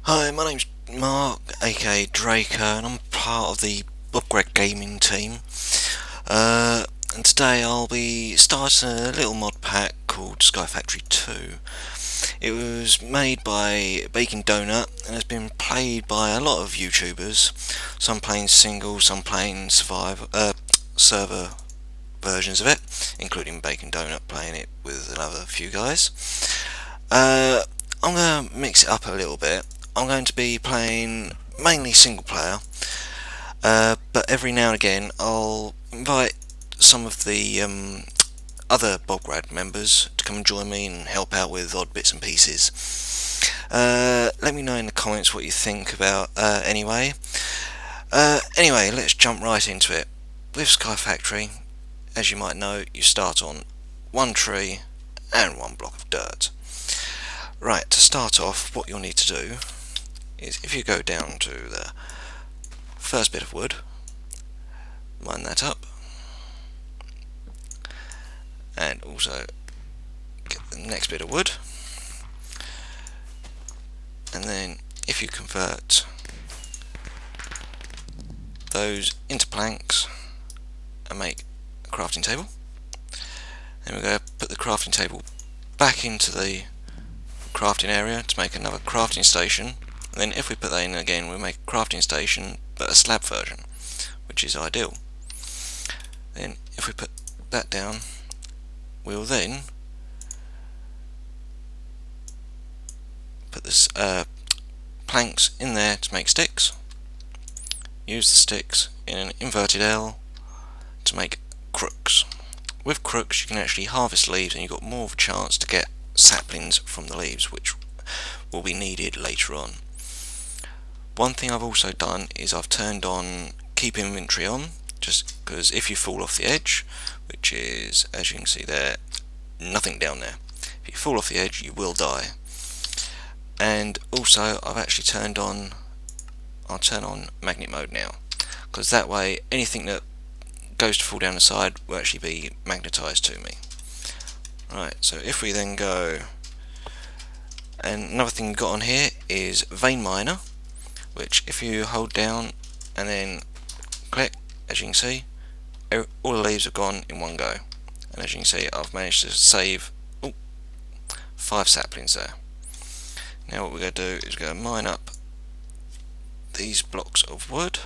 Hi, my name's Mark, aka Draco, and I'm part of the Bobgrad gaming team. And today I'll be starting a little mod pack called Sky Factory 2. It was made by Bacondonut and has been played by a lot of YouTubers. Some playing single, some playing server versions of it, including Bacondonut playing it with another few guys. Uh, I'm going to mix it up a little bit. I'm going to be playing mainly single player, but every now and again I'll invite some of the other Bobgrad members to come and join me and help out with odd bits and pieces. Let me know in the comments what you think about anyway, let's jump right into it. With Sky Factory, as you might know, you start on one tree and one block of dirt. Right, to start off, what you'll need to do is if you go down to the first bit of wood, line that up, and also get the next bit of wood, and then if you convert those into planks and make a crafting table, then we're going to put the crafting table back into the crafting area to make another crafting station. And then if we put that in again, we'll make a crafting station but a slab version, which is ideal. Then if we put that down, we'll then put this planks in there to make sticks. Use the sticks in an inverted L to make crooks. With crooks you can actually harvest leaves and you've got more of a chance to get saplings from the leaves, which will be needed later on. One thing I've also done is I've turned on keep inventory on, just because if you fall off the edge, which is, as you can see there, nothing down there, if you fall off the edge you will die. And also I've actually I'll turn on magnet mode now, because that way anything that goes to fall down the side will actually be magnetised to me. Right, so if we then go, and another thing we've got on here is vein miner, which if you hold down and then click, as you can see, all the leaves have gone in one go. And as you can see, I've managed to save 5 saplings there. Now what we're going to do is go mine up these blocks of wood.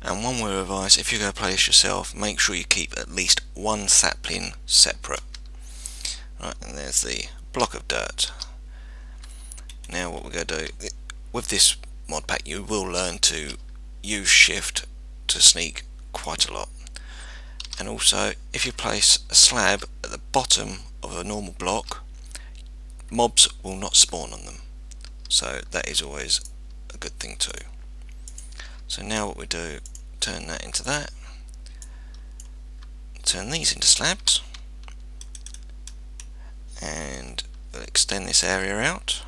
And one word of advice, if you're going to play this yourself, make sure you keep at least one sapling separate. Right, and there's the block of dirt. Now what we're going to do, with this mod pack you will learn to use shift to sneak quite a lot. And also, if you place a slab at the bottom of a normal block, mobs will not spawn on them. So that is always a good thing too. So now what we do, turn that into that, turn these into slabs, and we'll extend this area out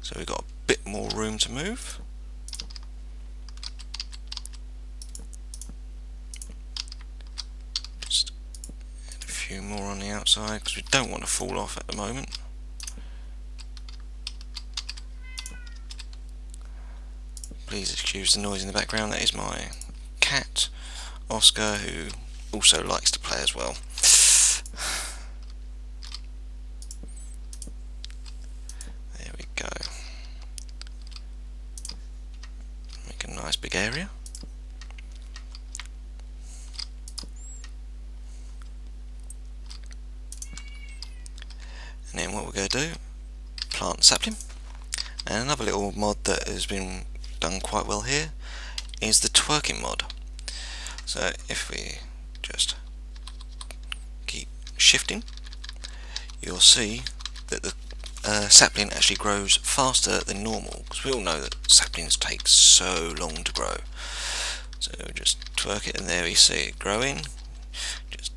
so we've got a bit more room to move. Just add a few more on the outside because we don't want to fall off at the moment. Please excuse the noise in the background, that is my cat, Oscar, who also likes to play as well. There we go. Make a nice big area. And then what we're going to do, plant sapling. And another little mod that has been done quite well here is the twerking mod. So if we just keep shifting, you'll see that the sapling actually grows faster than normal, because we all know that saplings take so long to grow. So just twerk it and there we see it growing. Just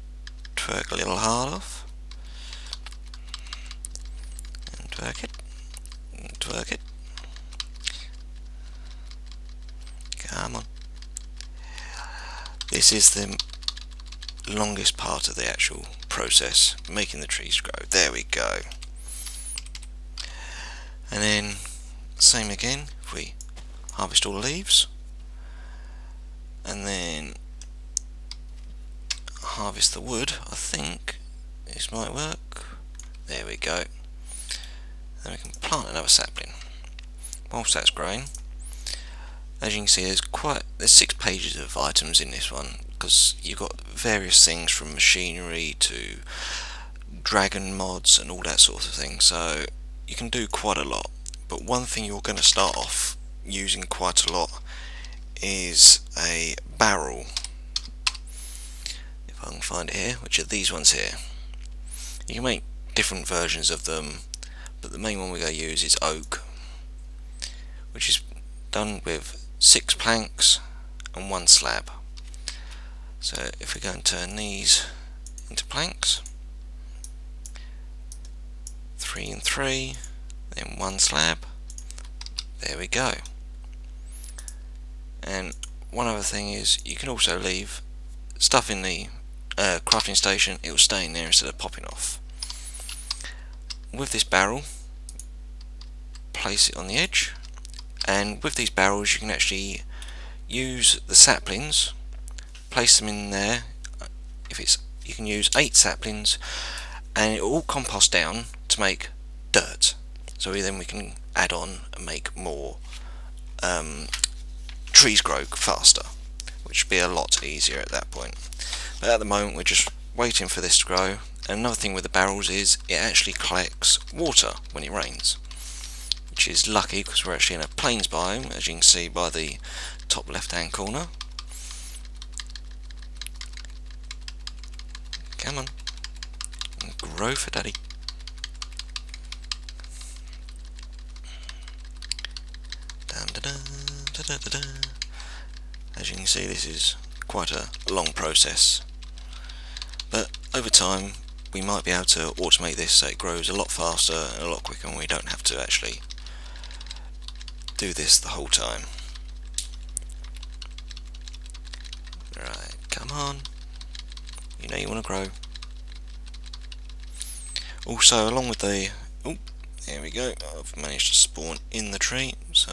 twerk a little hard off and twerk it and twerk it. Come on. This is the longest part of the actual process, making the trees grow. There we go. And then same again, if we harvest all the leaves and then harvest the wood, I think this might work. There we go. Then we can plant another sapling. Whilst that's growing, as you can see, there's 6 pages of items in this one, because you've got various things from machinery to dragon mods and all that sort of thing, so you can do quite a lot. But one thing you're going to start off using quite a lot is a barrel, if I can find it here, which are these ones here. You can make different versions of them, but the main one we're going to use is oak, which is done with 6 planks and 1 slab. So if we go and turn these into planks, 3 and 3, then 1 slab, there we go. And one other thing is, you can also leave stuff in the crafting station, it will stay in there instead of popping off. With this barrel, place it on the edge, and with these barrels you can actually use the saplings, place them in there. You can use 8 saplings and it will all compost down to make dirt, so then we can add on and make more trees grow faster, which would be a lot easier at that point. But at the moment we're just waiting for this to grow. And another thing with the barrels is it actually collects water when it rains, which is lucky because we're actually in a plains biome, as you can see by the top left hand corner. Come on, grow for daddy. As you can see, this is quite a long process, but over time we might be able to automate this so it grows a lot faster and a lot quicker, and we don't have to actually do this the whole time. Right, come on, you know you want to grow. Also, along with the, oh, there we go, I've managed to spawn in the tree, so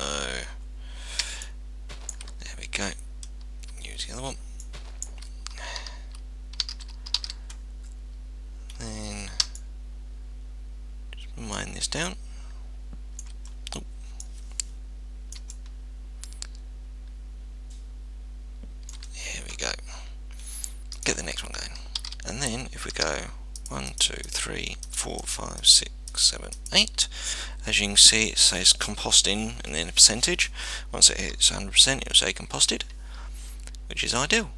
there we go. Use the other one. Then just mine this down. Oh. There we go. Get the next one going. And then if we go 1, 2, 3, 4, 5, 6, 7, 8, as you can see it says composting and then a percentage. Once it hits 100% it will say composted, which is ideal.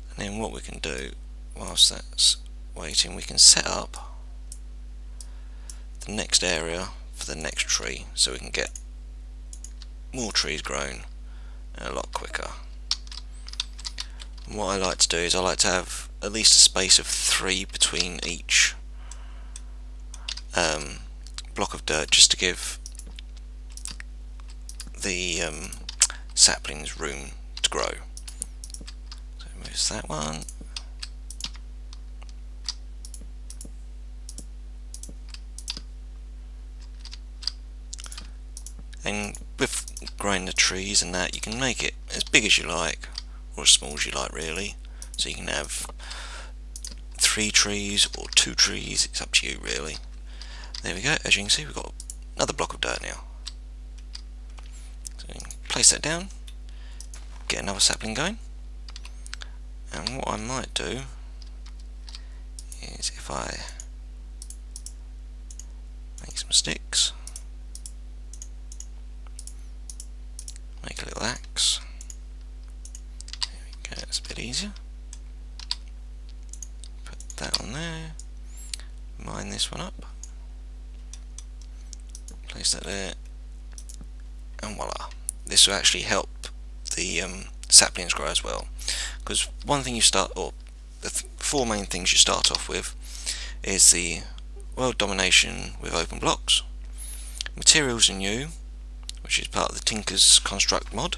And then what we can do whilst that's waiting, we can set up the next area for the next tree so we can get more trees grown a lot quicker. And what I like to do is I like to have at least a space of 3 between each block of dirt, just to give the saplings room to grow. So move that one. And with growing the trees and that, you can make it as big as you like or as small as you like, really. So you can have 3 trees or 2 trees, it's up to you really. There we go, as you can see we've got another block of dirt now. So you can place that down, get another sapling going, and what I might do is if I make some sticks, make a little axe, there we go, that's a bit easier. Put that on there, mine this one up, place that there, and voila. This will actually help the saplings grow as well, because one thing you start, or the 4 main things you start off with is the world domination with open blocks, materials and you, which is part of the Tinker's Construct mod,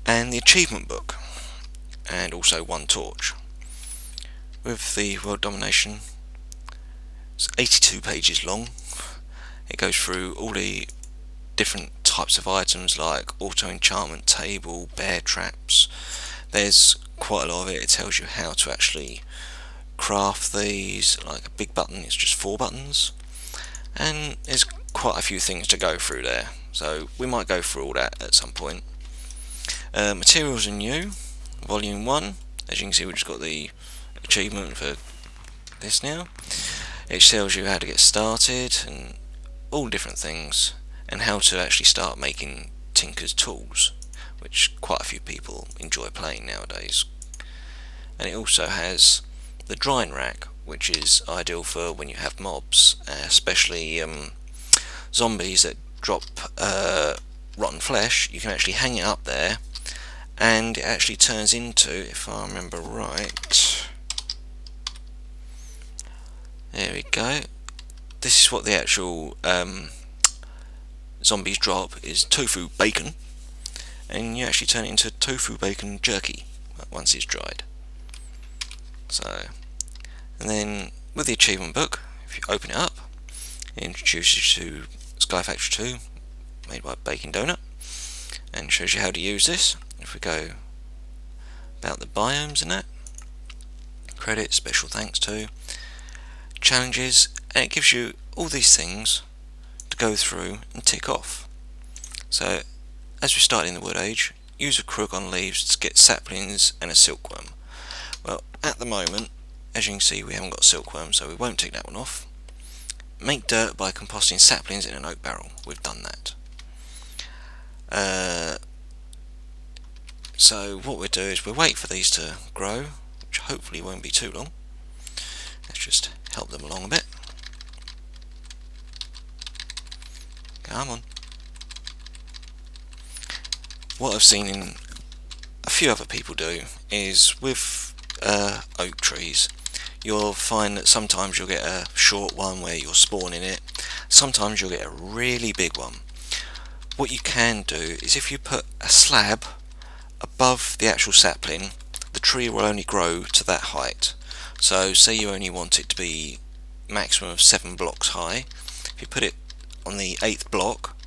and the achievement book, and also 1 torch. With the world domination, it's 82 pages long. It goes through all the different types of items like auto enchantment table, bear traps. There's quite a lot of it. It tells you how to actually craft these. Like a big button is just 4 buttons, and there's quite a few things to go through there, so we might go through all that at some point. Materials are new, volume 1. As you can see, we've just got the achievement for this now. It tells you how to get started and all different things, and how to actually start making Tinker's tools, which quite a few people enjoy playing nowadays. And it also has the drying rack, which is ideal for when you have mobs, especially zombies that drop rotten flesh. You can actually hang it up there, and it actually turns into, if I remember right, there we go, this is what the actual zombies drop, is tofu bacon, and you actually turn it into tofu bacon jerky once it's dried. So, and then with the achievement book, if you open it up, it introduces you to Sky Factory 2, made by Bacondonut, and shows you how to use this. If we go about the biomes and that, credit, special thanks to, challenges, and it gives you all these things to go through and tick off. So, as we start in the Wood Age, use a crook on leaves to get saplings and a silkworm. Well, at the moment, as you can see, we haven't got a silkworm, so we won't tick that one off. Make dirt by composting saplings in an oak barrel. We've done that. So what we'll do is we'll wait for these to grow, which hopefully won't be too long. Let's just help them along a bit. Come on. What I've seen in a few other people do is with oak trees, you'll find that sometimes you'll get a short one where you're spawning it, sometimes you'll get a really big one. What you can do is, if you put a slab above the actual sapling, the tree will only grow to that height. So say you only want it to be maximum of 7 blocks high, if you put it on the 8th block,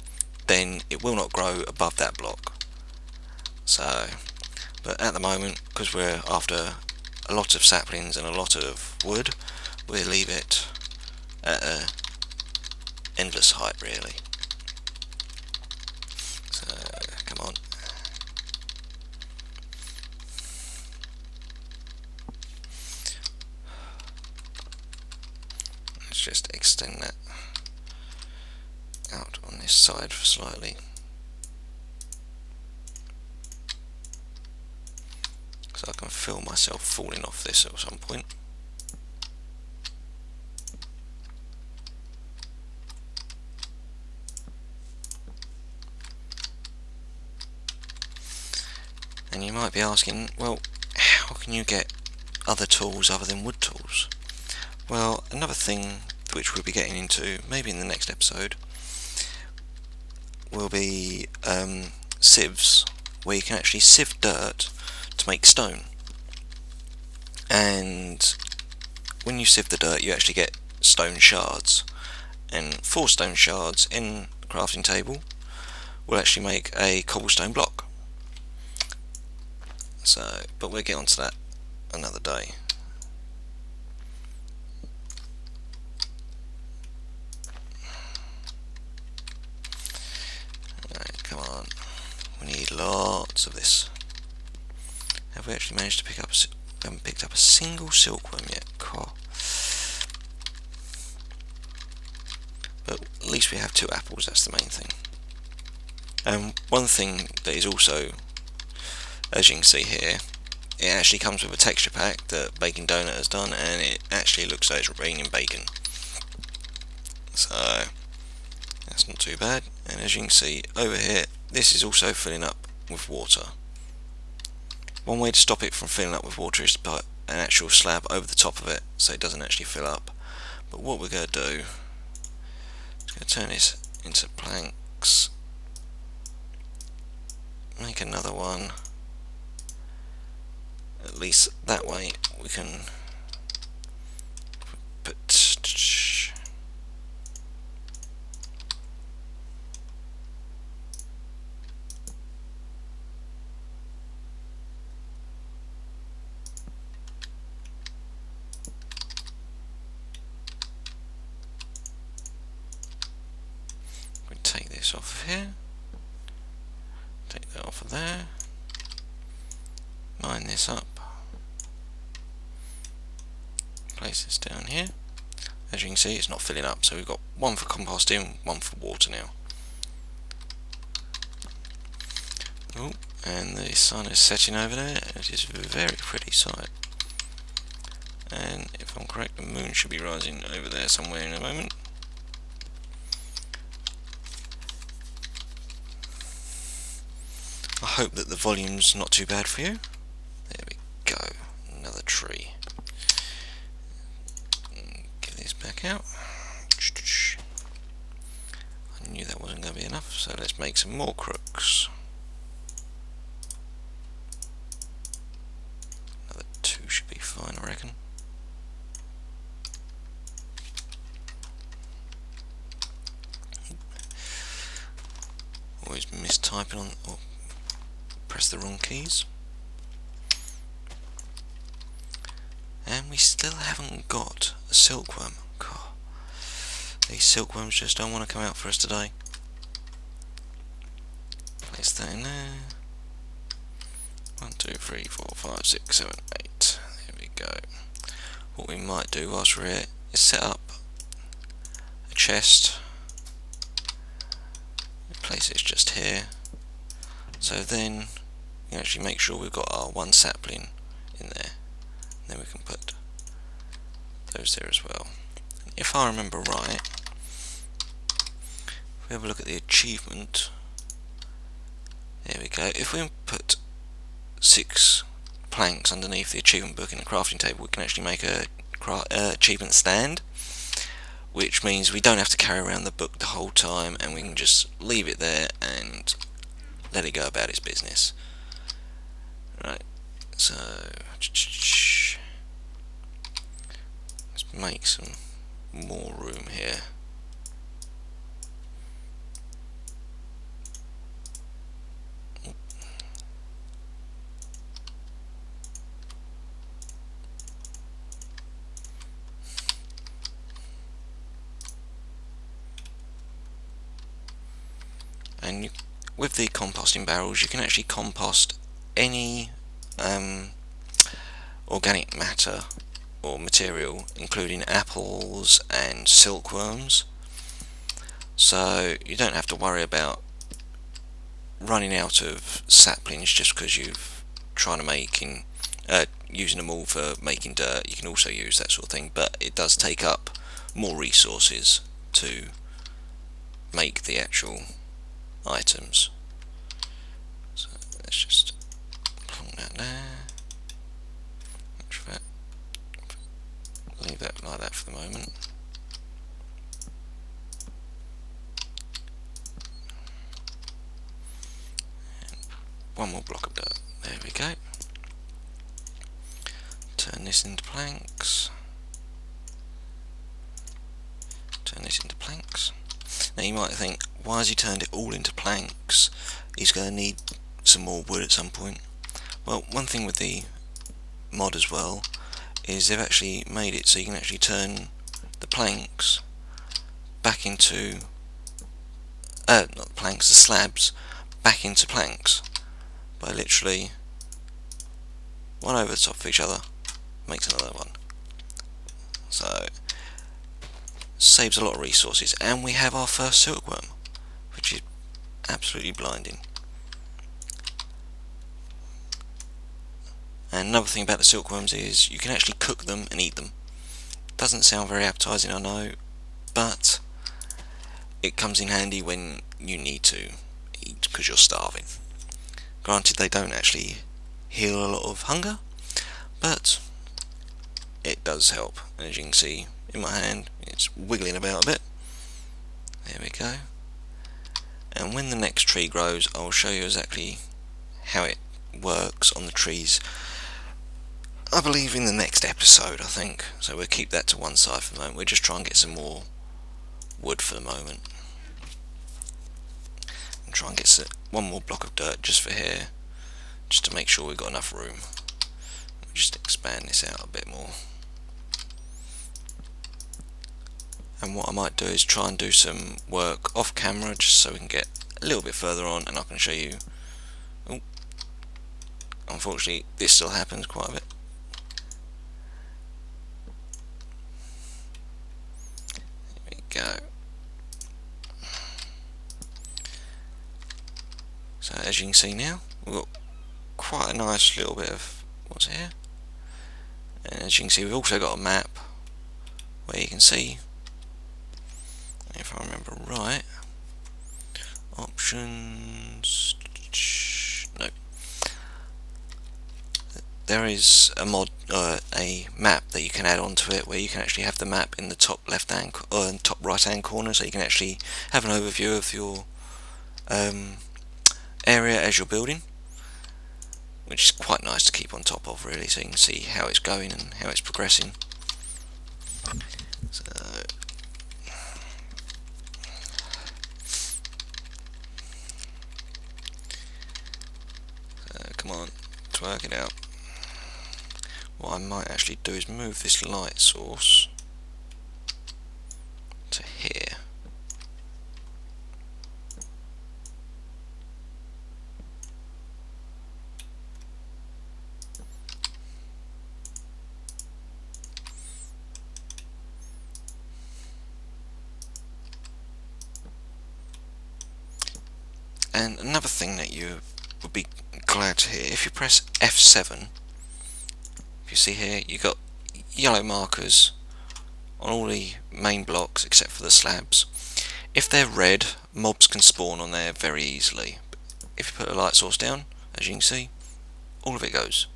then it will not grow above that block. So, but at the moment, because we're after a lot of saplings and a lot of wood, we'll leave it at a endless height really. So, come on. Let's just extend that out on this side for slightly. So I can feel myself falling off this at some point. And you might be asking, well, how can you get other tools other than wood tools? Well, another thing which we'll be getting into maybe in the next episode will be sieves, where you can actually sieve dirt to make stone. And when you sieve the dirt, you actually get stone shards, and 4 stone shards in the crafting table will actually make a cobblestone block. So, but we'll get onto that another day. Right, come on. We need lots of this. Have we actually managed to pick up we haven't picked up a single silkworm yet. Cool. But at least we have 2 apples, that's the main thing. And one thing that is also, as you can see here, it actually comes with a texture pack that Bacondonut has done, and it actually looks like it's raining bacon. So that's not too bad. And as you can see over here, this is also filling up with water. One way to stop it from filling up with water is to put an actual slab over the top of it so it doesn't actually fill up. But what we're going to do is going to turn this into planks, make another one. At least that way we can put this off of here, take that off of there, line this up, place this down here. As you can see, it's not filling up, so we've got one for composting, one for water now. Oh, and the sun is setting over there. It is a very pretty sight. And if I'm correct, the moon should be rising over there somewhere in a moment. I hope that the volume's not too bad for you. There we go, another tree. Get this back out. I knew that wasn't going to be enough, so let's make some more crooks. Another 2 should be fine, I reckon. Always mistyping on, or press the wrong keys. And we still haven't got a silkworm. God, these silkworms just don't want to come out for us today. Place that in there. 1, 2, 3, 4, 5, 6, 7, 8. There we go. What we might do whilst we're here is set up a chest. Place it just here. So then we can actually make sure we've got our 1 sapling in there. And then we can put those there as well. And if I remember right, if we have a look at the achievement, there we go. If we put 6 planks underneath the achievement book in the crafting table, we can actually make a achievement stand, which means we don't have to carry around the book the whole time, and we can just leave it there and let it go about its business. Right, so let's make some more room here. And with the composting barrels, you can actually compost any organic matter or material, including apples and silkworms. So you don't have to worry about running out of saplings just because you've trying to make using them all for making dirt. You can also use that sort of thing, but it does take up more resources to make the actual items. So let's just plonk that there. Leave that like that for the moment. And 1 more block of dirt. There we go. Turn this into planks. Turn this into planks. Now you might think, why has he turned it all into planks? He's going to need some more wood at some point. Well, one thing with the mod as well is they've actually made it so you can actually turn the planks back into not the planks, the slabs back into planks by literally one over the top of each other makes another one. So saves a lot of resources, and we have our first silkworm, which is absolutely blinding. And another thing about the silkworms is you can actually cook them and eat them. Doesn't sound very appetizing, I know, but it comes in handy when you need to eat because you're starving. Granted, they don't actually heal a lot of hunger, but it does help. And as you can see in my hand, it's wiggling about a bit. There we go. And when the next tree grows, I'll show you exactly how it works on the trees, I believe in the next episode, I think. So we'll keep that to one side for the moment. We'll just try and get some more wood for the moment. And try and get 1 more block of dirt just for here, just to make sure we've got enough room. We'll just expand this out a bit more. and what I might do is try and do some work off camera just so we can get a little bit further on and I can show you. Oh, unfortunately this still happens quite a bit. There we go. So as you can see now, we've got quite a nice little bit of what's here, and as you can see we've also got a map where you can see, if I remember right, options, no, there is a a map that you can add onto it where you can actually have the map in the top left hand or top right hand corner, so you can actually have an overview of your area as you're building, which is quite nice to keep on top of really, so you can see how it's going and how it's progressing. So come on, let's work it out. What I might actually do is move this light source to here. And another thing that you would be glad to hear, if you press F7, if you see here, you've got yellow markers on all the main blocks except for the slabs. If they're red, mobs can spawn on there very easily. If you put a light source down, as you can see, all of it goes.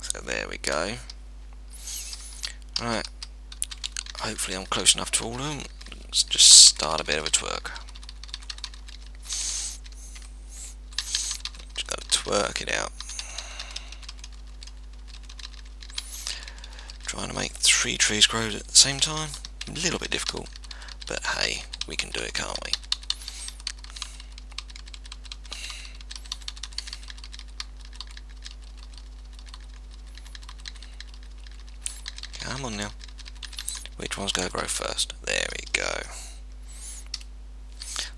So there we go. Right, hopefully I'm close enough to all of them. Let's just start a bit of a twerk. Just got to twerk it out. Trying to make 3 trees grow at the same time, a little bit difficult, but hey, we can do it, can't we? Come on now. Which one's going to grow first? There we go.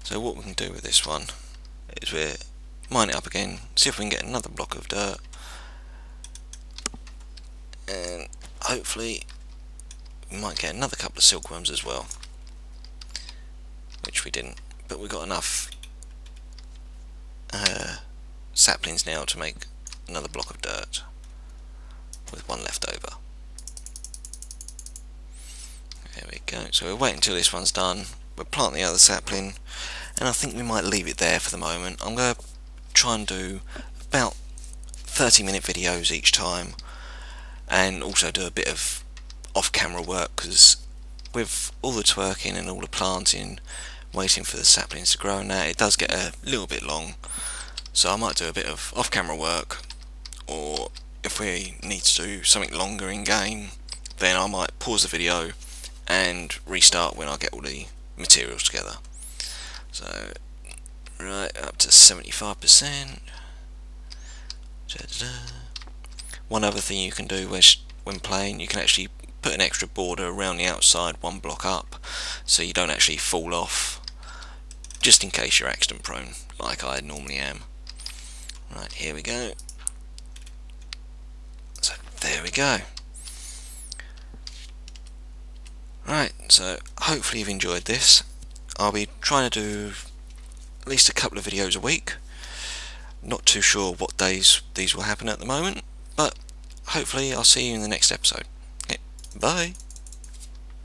So what we can do with this one is we mine it up again, see if we can get another block of dirt, and hopefully we might get another couple of silkworms as well, which we didn't, but we got enough saplings now to make another block of dirt with one left over. There we go. So we'll wait until this one's done, we'll plant the other sapling, and I think we might leave it there for the moment. I'm going to try and do about 30-minute videos each time, and also do a bit of off-camera work, because with all the twerking and all the planting, waiting for the saplings to grow and that, it does get a little bit long. So I might do a bit of off-camera work, or if we need to do something longer in game, then I might pause the video and restart when I get all the materials together. So right up to 75%. One other thing you can do when playing, you can actually put an extra border around the outside, one block up, so you don't actually fall off, just in case you're accident prone like I normally am. Right, here we go. So there we go. Right, so hopefully you've enjoyed this. I'll be trying to do at least a couple of videos a week. Not too sure what days these will happen at the moment, but hopefully I'll see you in the next episode. Okay, bye.